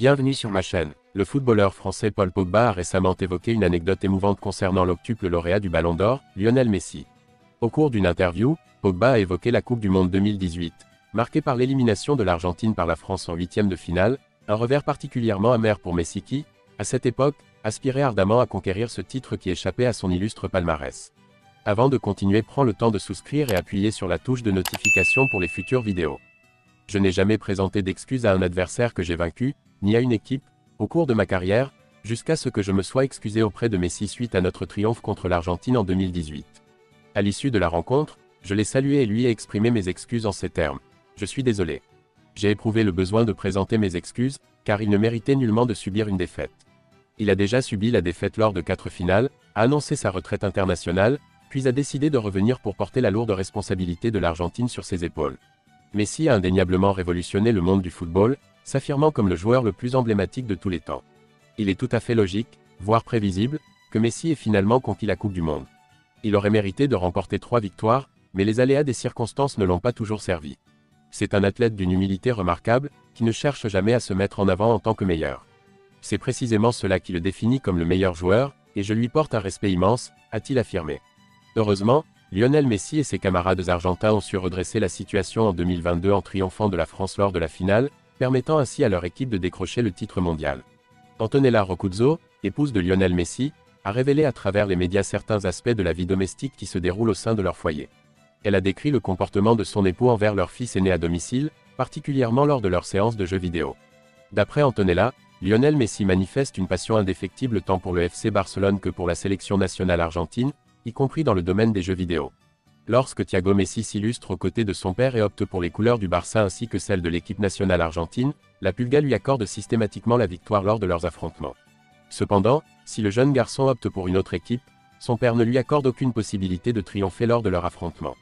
Bienvenue sur ma chaîne. Le footballeur français Paul Pogba a récemment évoqué une anecdote émouvante concernant l'octuple lauréat du Ballon d'Or, Lionel Messi. Au cours d'une interview, Pogba a évoqué la Coupe du Monde 2018, marquée par l'élimination de l'Argentine par la France en huitième de finale, un revers particulièrement amer pour Messi qui, à cette époque, aspirait ardemment à conquérir ce titre qui échappait à son illustre palmarès. Avant de continuer, prends le temps de souscrire et appuyer sur la touche de notification pour les futures vidéos. Je n'ai jamais présenté d'excuses à un adversaire que j'ai vaincu, ni à une équipe, au cours de ma carrière, jusqu'à ce que je me sois excusé auprès de Messi suite à notre triomphe contre l'Argentine en 2018. À l'issue de la rencontre, je l'ai salué et lui ai exprimé mes excuses en ces termes. Je suis désolé. J'ai éprouvé le besoin de présenter mes excuses, car il ne méritait nullement de subir une défaite. Il a déjà subi la défaite lors de 4 finales, a annoncé sa retraite internationale, puis a décidé de revenir pour porter la lourde responsabilité de l'Argentine sur ses épaules. Messi a indéniablement révolutionné le monde du football, s'affirmant comme le joueur le plus emblématique de tous les temps. Il est tout à fait logique, voire prévisible, que Messi ait finalement conquis la Coupe du Monde. Il aurait mérité de remporter 3 victoires, mais les aléas des circonstances ne l'ont pas toujours servi. C'est un athlète d'une humilité remarquable, qui ne cherche jamais à se mettre en avant en tant que meilleur. C'est précisément cela qui le définit comme le meilleur joueur, et je lui porte un respect immense, a-t-il affirmé. Heureusement, Lionel Messi et ses camarades argentins ont su redresser la situation en 2022 en triomphant de la France lors de la finale, permettant ainsi à leur équipe de décrocher le titre mondial. Antonella Roccuzzo, épouse de Lionel Messi, a révélé à travers les médias certains aspects de la vie domestique qui se déroule au sein de leur foyer. Elle a décrit le comportement de son époux envers leur fils aîné à domicile, particulièrement lors de leurs séances de jeux vidéo. D'après Antonella, Lionel Messi manifeste une passion indéfectible tant pour le FC Barcelone que pour la sélection nationale argentine, y compris dans le domaine des jeux vidéo. Lorsque Thiago Messi s'illustre aux côtés de son père et opte pour les couleurs du Barça ainsi que celles de l'équipe nationale argentine, la Pulga lui accorde systématiquement la victoire lors de leurs affrontements. Cependant, si le jeune garçon opte pour une autre équipe, son père ne lui accorde aucune possibilité de triompher lors de leur affrontement.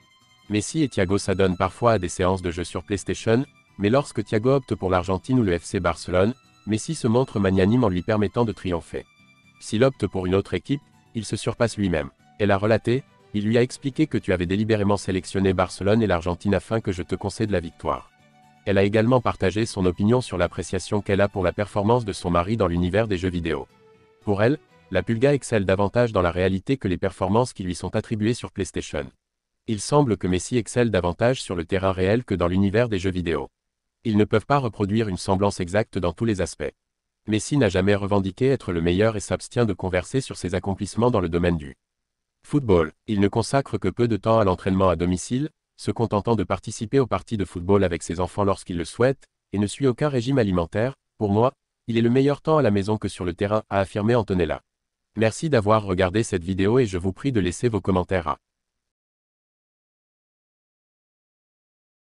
Messi et Thiago s'adonnent parfois à des séances de jeux sur PlayStation, mais lorsque Thiago opte pour l'Argentine ou le FC Barcelone, Messi se montre magnanime en lui permettant de triompher. S'il opte pour une autre équipe, il se surpasse lui-même. Elle a relaté, il lui a expliqué que tu avais délibérément sélectionné Barcelone et l'Argentine afin que je te concède la victoire. Elle a également partagé son opinion sur l'appréciation qu'elle a pour la performance de son mari dans l'univers des jeux vidéo. Pour elle, la Pulga excelle davantage dans la réalité que les performances qui lui sont attribuées sur PlayStation. Il semble que Messi excelle davantage sur le terrain réel que dans l'univers des jeux vidéo. Ils ne peuvent pas reproduire une semblance exacte dans tous les aspects. Messi n'a jamais revendiqué être le meilleur et s'abstient de converser sur ses accomplissements dans le domaine du football. Il ne consacre que peu de temps à l'entraînement à domicile, se contentant de participer aux parties de football avec ses enfants lorsqu'il le souhaite, et ne suit aucun régime alimentaire. Pour moi, il est le meilleur temps à la maison que sur le terrain, a affirmé Antonella. Merci d'avoir regardé cette vidéo et je vous prie de laisser vos commentaires à